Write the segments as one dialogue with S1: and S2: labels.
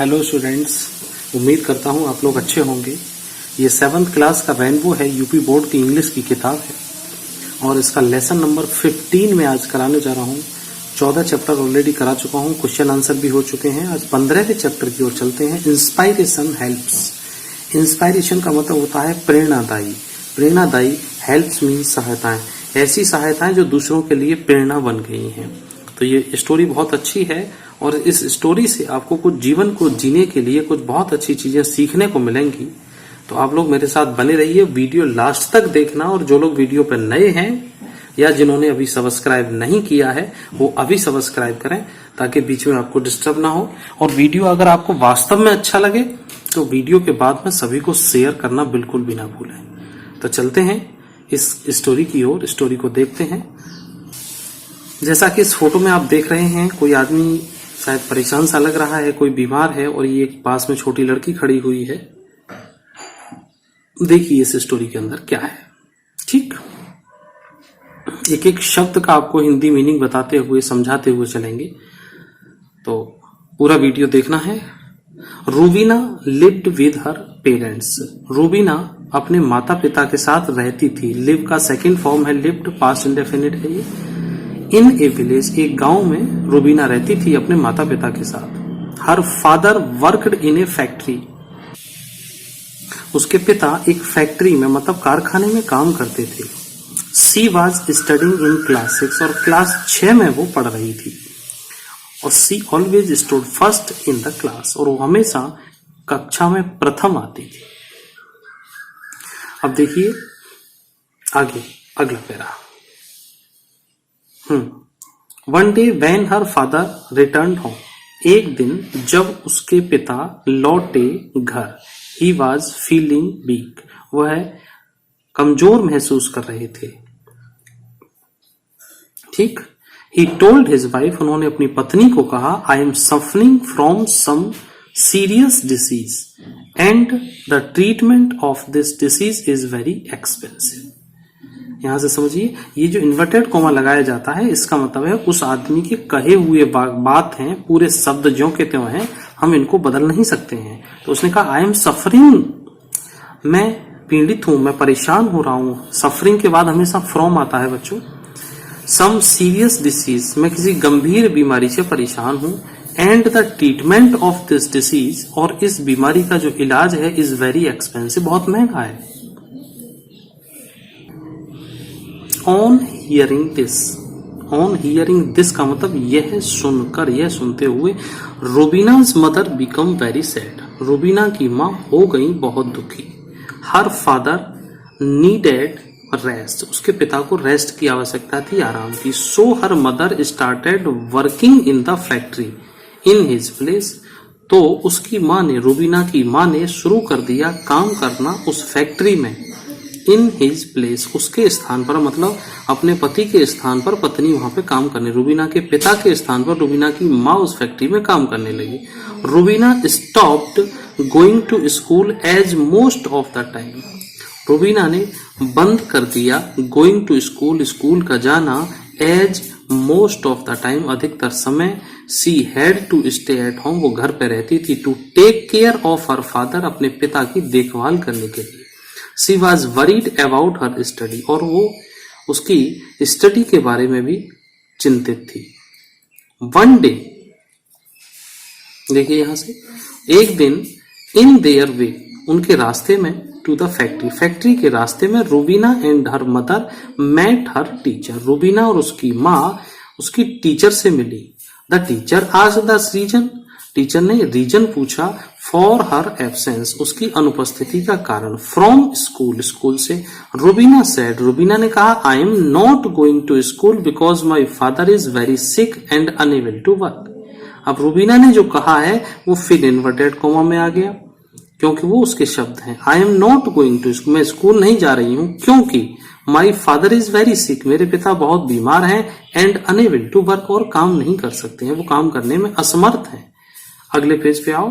S1: Hello students, उम्मीद करता हूँ आप लोग अच्छे होंगे। ये 7th क्लास का रेनबो है, यूपी बोर्ड की इंग्लिश की किताब है और इसका लेसन नंबर 15 में आज कराने जा रहा हूँ। 14 चैप्टर ऑलरेडी करा चुका हूँ, क्वेश्चन आंसर भी हो चुके हैं। आज 15वें चैप्टर की ओर चलते हैं। Inspiration helps. इंस्पायरेशन का मतलब होता है प्रेरणादायी। प्रेरणादायी, हेल्प्स मीन्स सहायताएं, ऐसी सहायताएं जो दूसरों के लिए प्रेरणा बन गई हैं। तो ये स्टोरी बहुत अच्छी है और इस स्टोरी से आपको कुछ जीवन को जीने के लिए कुछ बहुत अच्छी चीजें सीखने को मिलेंगी। तो आप लोग मेरे साथ बने रहिए, वीडियो लास्ट तक देखना। और जो लोग वीडियो पर नए हैं या जिन्होंने अभी सब्सक्राइब नहीं किया है वो अभी सब्सक्राइब करें ताकि बीच में आपको डिस्टर्ब ना हो। और वीडियो अगर आपको वास्तव में अच्छा लगे तो वीडियो के बाद में सभी को शेयर करना बिल्कुल भी ना भूलें। तो चलते हैं इस स्टोरी की ओर, स्टोरी को देखते हैं। जैसा कि इस फोटो में आप देख रहे हैं, कोई आदमी शायद परेशान सा लग रहा है, कोई बीमार है और ये पास में छोटी लड़की खड़ी हुई है। देखिए इस स्टोरी के अंदर क्या है। ठीक, एक एक शब्द का आपको हिंदी मीनिंग बताते हुए समझाते हुए चलेंगे, तो पूरा वीडियो देखना है। Rubina lived with her parents. Rubina अपने माता पिता के साथ रहती थी। लिव का सेकंड फॉर्म है लिव्ड, पास्ट इंडेफिनिट है ये। इन ए विलेज, एक गांव में रूबीना रहती थी अपने माता पिता के साथ। Her father worked in A factory. उसके पिता एक फैक्ट्री में मतलब कारखाने में काम करते थे। She was studying in class 6 और क्लास 6 में वो पढ़ रही थी। और she always stood first in the class, और वो हमेशा कक्षा में प्रथम आती थी। अब देखिए आगे अगला para. One day when her father return home. एक दिन जब उसके पिता लौटे घर। ही वॉज फीलिंग वीक, वह कमजोर महसूस कर रहे थे। ठीक, ही टोल्ड हिज वाइफ, उन्होंने अपनी पत्नी को कहा, I am suffering from some serious disease and the treatment of this disease is very expensive. यहां से समझिए, ये जो इन्वर्टेड कोमा लगाया जाता है इसका मतलब है उस आदमी के कहे हुए बात हैं, पूरे शब्द ज्यों के त्यों हैं, हम इनको बदल नहीं सकते हैं। तो उसने कहा आई एम सफरिंग, मैं पीड़ित हूं, मैं परेशान हो रहा हूं। सफरिंग के बाद हमेशा फ्रॉम आता है बच्चों। सम सीरियस डिसीज, मैं किसी गंभीर बीमारी से परेशान हूं। And the treatment of this disease, और इस बीमारी का जो इलाज है इज वेरी एक्सपेंसिव, बहुत महंगा है। ऑन हियरिंग दिस का मतलब यह सुनकर, यह सुनते हुए, Rubina's mother become very sad, Rubina की माँ हो गई बहुत दुखी। हर फादर नीडेड रेस्ट, उसके पिता को रेस्ट की आवश्यकता थी, आराम की। So her mother started working in the factory in his place, तो उसकी माँ ने, रूबीना की माँ ने शुरू कर दिया काम करना उस फैक्ट्री में। इन हिज प्लेस, उसके स्थान पर, मतलब अपने पति के स्थान पर पत्नी वहां पे काम करने, रूबीना के पिता के स्थान पर रूबीना की माँ उस फैक्ट्री में काम करने लगी। Rubina stopped going to school as most of the time, Rubina ने बंद कर दिया गोइंग टू स्कूल, स्कूल का जाना, as most of the time, अधिकतर समय। She had to stay at home, वो घर पे रहती थी। To take care of her father, अपने पिता की देखभाल करने के लिए। She was worried about her study, और वो उसकी स्टडी के बारे में भी चिंतित थी। वन डे, देखिए यहां से, एक दिन, इन देयर वे, उनके रास्ते में, टू द फैक्ट्री, फैक्ट्री के रास्ते में, Rubina and her mother met her teacher, Rubina और उसकी माँ उसकी टीचर से मिली। The teacher asked the reason, teacher ने रीजन पूछा। फॉर हर एब्सेंस, उसकी अनुपस्थिति का कारण। फ्रॉम स्कूल, स्कूल से। रूबीना सेड, रूबीना ने कहा, I am not going to school because my father is very sick and unable to work. अब रूबीना ने जो कहा है वो फिर इन्वर्टेड कोमा में आ गया क्योंकि वो उसके शब्द हैं। I am not going to school, मैं स्कूल नहीं जा रही हूं क्योंकि my father is very sick, मेरे पिता बहुत बीमार हैं। एंड अनएबल टू वर्क, और काम नहीं कर सकते हैं, वो काम करने में असमर्थ हैं। अगले पेज पे आओ।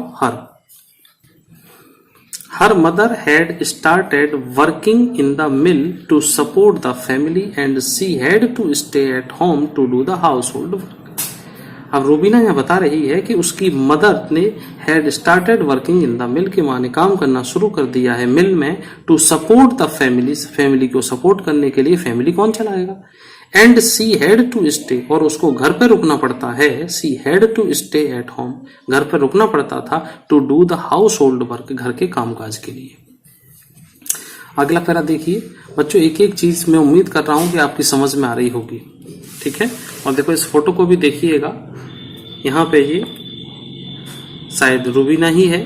S1: Her mother had started working in the mill to support the family and she had to stay at home to do the household work. अब रूबीना यहाँ बता रही है कि उसकी मदर ने had started working in the मिल, की माँ ने काम करना शुरू कर दिया है मिल में, to support the family, family को सपोर्ट करने के लिए। फैमिली कौन चलाएगा? And she had to stay, और उसको घर पे रुकना पड़ता है। She had to stay at home, घर पे रुकना पड़ता था, to do the household work, घर के कामकाज के लिए। अगला पैरा देखिए बच्चों, एक एक चीज मैं उम्मीद कर रहा हूं कि आपकी समझ में आ रही होगी, ठीक है। और देखो इस फोटो को भी देखिएगा, यहाँ पे ये शायद रूबीना ही है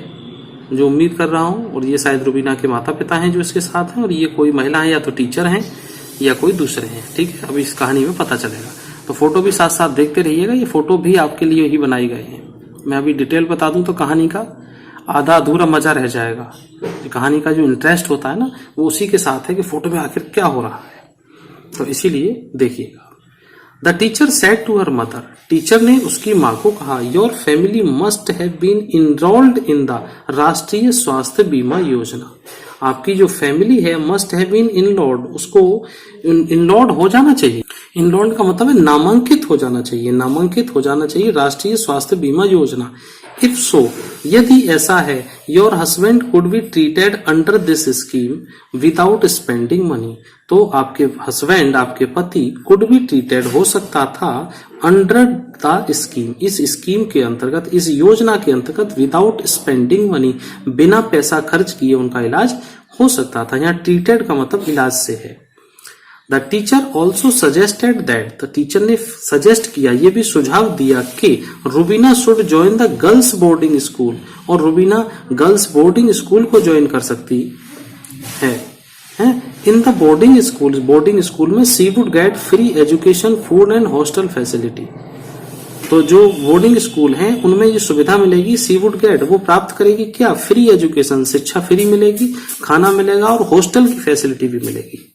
S1: जो उम्मीद कर रहा हूं, और ये शायद रूबीना के माता पिता हैं जो इसके साथ हैं, और ये कोई महिला है या तो टीचर हैं या कोई दूसरे हैं, ठीक है। अभी इस कहानी में पता चलेगा, तो फोटो भी साथ साथ देखते रहिएगा। ये फोटो भी आपके लिए ही बनाई गए हैं। मैं अभी डिटेल बता दूं तो कहानी का आधा अधूरा मजा रह जाएगा। कहानी का जो इंटरेस्ट होता है ना, वो उसी के साथ है कि फोटो में आखिर क्या हो रहा है, तो इसीलिए देखिएगा। The teacher said to her mother, teacher ने उसकी माँ को कहा, your family must have been enrolled in the Rashtriya Swasthya Bima Yojana. आपकी जो फैमिली है मस्ट हैव बीन इनरोल्ड, उसको इनरोल्ड हो जाना चाहिए। इनरोल्ड का मतलब है नामांकित हो जाना चाहिए, नामांकित हो जाना चाहिए राष्ट्रीय स्वास्थ्य बीमा योजना। इफ सो, यदि ऐसा है, your husband could be treated under this scheme without spending money, तो आपके हस्बैंड, आपके पति कुड बी ट्रीटेड हो सकता था अंडर द स्कीम, इस स्कीम के अंतर्गत, इस योजना के अंतर्गत, विदाउट स्पेंडिंग मनी, बिना पैसा खर्च किए उनका इलाज हो सकता था। यहाँ ट्रीटेड का मतलब इलाज से है। The teacher also suggested that, the teacher ने सजेस्ट किया, ये भी सुझाव दिया कि Rubina should join the girls boarding school, और रूबीना गर्ल्स बोर्डिंग स्कूल को ज्वाइन कर सकती है। इन द बोर्डिंग स्कूल में she would get free education, food and hostel facility. तो जो बोर्डिंग स्कूल हैं उनमें ये सुविधा मिलेगी, सी वुड गेट, वो प्राप्त करेगी क्या? फ्री एजुकेशन, शिक्षा फ्री मिलेगी, खाना मिलेगा और हॉस्टल की फैसिलिटी भी मिलेगी।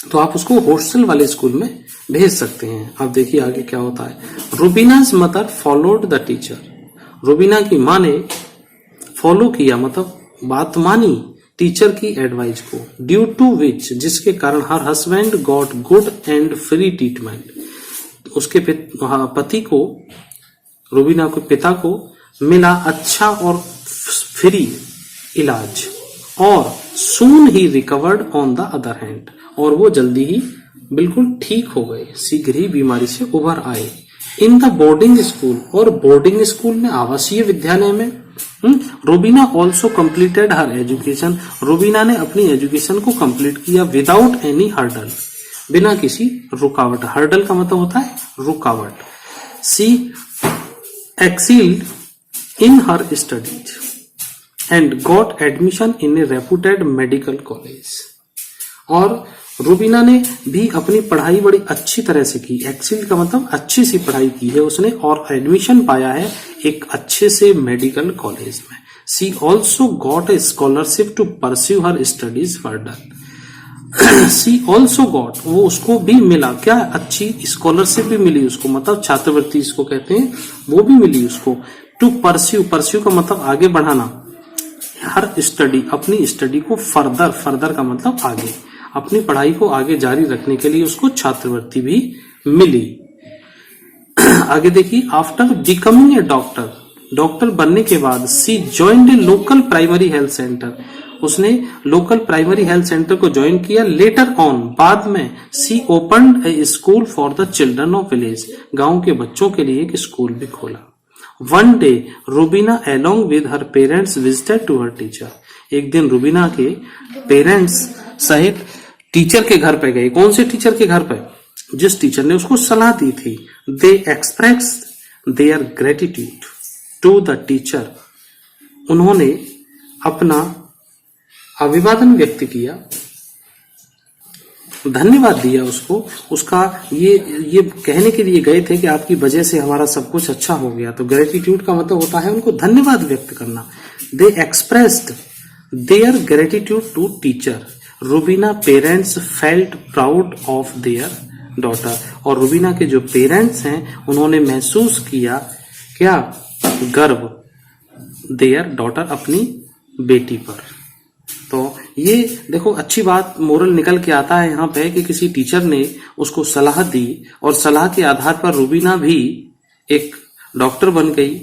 S1: तो आप उसको हॉस्टल वाले स्कूल में भेज सकते हैं। अब देखिए आगे क्या होता है। Rubina's mother followed the teacher, Rubina की माँ ने फॉलो किया, मतलब बात मानी टीचर की एडवाइस को। ड्यू टू विच, जिसके कारण her husband got good and free treatment, उसके पति को, रूबीना के पिता को मिला अच्छा और फ्री इलाज। और सून ही recovered on the other hand, और वो जल्दी ही बिल्कुल ठीक हो गए, शीघ्र ही बीमारी से उभर आए। इन द बोर्डिंग स्कूल, और बोर्डिंग स्कूल में, आवासीय विद्यालय में। Rubina also completed her education, Rubina ने अपनी एजुकेशन को कंप्लीट किया विदाउट एनी हर्डल, बिना किसी रुकावट। हर्डल का मतलब होता है रुकावट। She excelled in her studies and got admission in a reputed medical college, और रूबीना ने भी अपनी पढ़ाई बड़ी अच्छी तरह से की। एक्सील का मतलब अच्छी सी पढ़ाई की है उसने, और एडमिशन पाया है एक अच्छे से मेडिकल कॉलेज में। She also got a scholarship to pursue her studies further. She also got, वो उसको भी मिला क्या? अच्छी स्कॉलरशिप भी मिली उसको, मतलब छात्रवृत्ति इसको कहते हैं, वो भी मिली उसको। टू परस्यू, परस्यू का मतलब आगे बढ़ाना, हर स्टडी, अपनी स्टडी को फर्दर, फर्दर का मतलब आगे, अपनी पढ़ाई को आगे जारी रखने के लिए उसको छात्रवृत्ति भी मिली। आगे देखिए, after becoming a doctor, doctor बनने के बाद, she joined a local primary health centre, उसने लोकल प्राइमरी हेल्थ सेंटर को ज्वाइन किया। लेटर ऑन, बाद में, she opened a school for the children of village, गांव के बच्चों के लिए एक स्कूल भी खोला। One day Rubina along with her parents visited to her teacher, एक दिन रूबीना के पेरेंट्स सहित टीचर के घर पे गए। कौन से टीचर के घर पे? जिस टीचर ने उसको सलाह दी थी। They express their gratitude to the teacher, उन्होंने अपना अभिवादन व्यक्त किया, धन्यवाद दिया उसको। उसका ये कहने के लिए गए थे कि आपकी वजह से हमारा सब कुछ अच्छा हो गया। तो ग्रेटिट्यूड का मतलब होता है उनको धन्यवाद व्यक्त करना। They expressed their gratitude to teacher. Rubina parents felt proud of their daughter, और रूबीना के जो पेरेंट्स हैं उन्होंने महसूस किया क्या? गर्व, देयर डॉटर, अपनी बेटी पर। तो ये देखो अच्छी बात मोरल निकल के आता है यहाँ पे कि किसी टीचर ने उसको सलाह दी, और सलाह के आधार पर रूबीना भी एक डॉक्टर बन गई,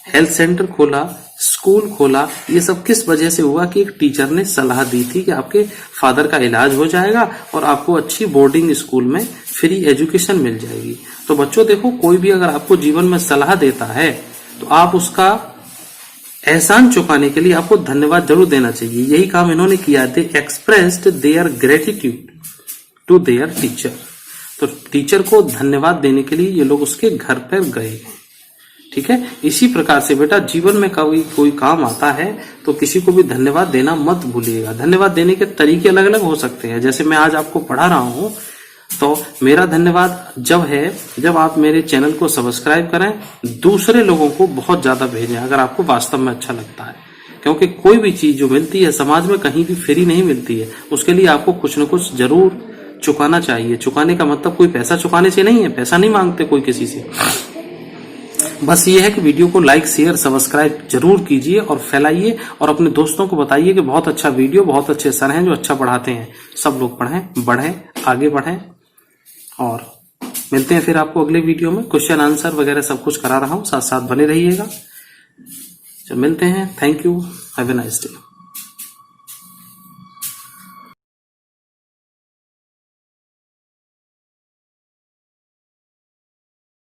S1: हेल्थ सेंटर खोला, स्कूल खोला। ये सब किस वजह से हुआ कि एक टीचर ने सलाह दी थी कि आपके फादर का इलाज हो जाएगा और आपको अच्छी बोर्डिंग स्कूल में फ्री एजुकेशन मिल जाएगी। तो बच्चों देखो, कोई भी अगर आपको जीवन में सलाह देता है तो आप उसका एहसान चुकाने के लिए आपको धन्यवाद जरूर देना चाहिए। यही काम इन्होंने किया। They expressed their gratitude to their teacher. तो टीचर को धन्यवाद देने के लिए ये लोग उसके घर पर गए। ठीक है, इसी प्रकार से बेटा जीवन में कोई काम आता है तो किसी को भी धन्यवाद देना मत भूलिएगा। धन्यवाद देने के तरीके अलग अलग हो सकते हैं। जैसे मैं आज आपको पढ़ा रहा हूं तो मेरा धन्यवाद जब आप मेरे चैनल को सब्सक्राइब करें, दूसरे लोगों को बहुत ज्यादा भेजें अगर आपको वास्तव में अच्छा लगता है। क्योंकि कोई भी चीज जो मिलती है समाज में कहीं भी फ्री नहीं मिलती है, उसके लिए आपको कुछ न कुछ जरूर चुकाना चाहिए। चुकाने का मतलब कोई पैसा चुकाने से नहीं है, पैसा नहीं मांगते कोई किसी से। बस ये है कि वीडियो को लाइक शेयर सब्सक्राइब जरूर कीजिए और फैलाइए और अपने दोस्तों को बताइए कि बहुत अच्छा वीडियो, बहुत अच्छे सर हैं जो अच्छा पढ़ाते हैं। सब लोग पढ़ें, बढ़ें, आगे बढ़ें। और मिलते हैं फिर आपको अगले वीडियो में। क्वेश्चन आंसर वगैरह सब कुछ करा रहा हूं, साथ साथ बने रहिएगा। मिलते हैं। Thank you, have a nice day.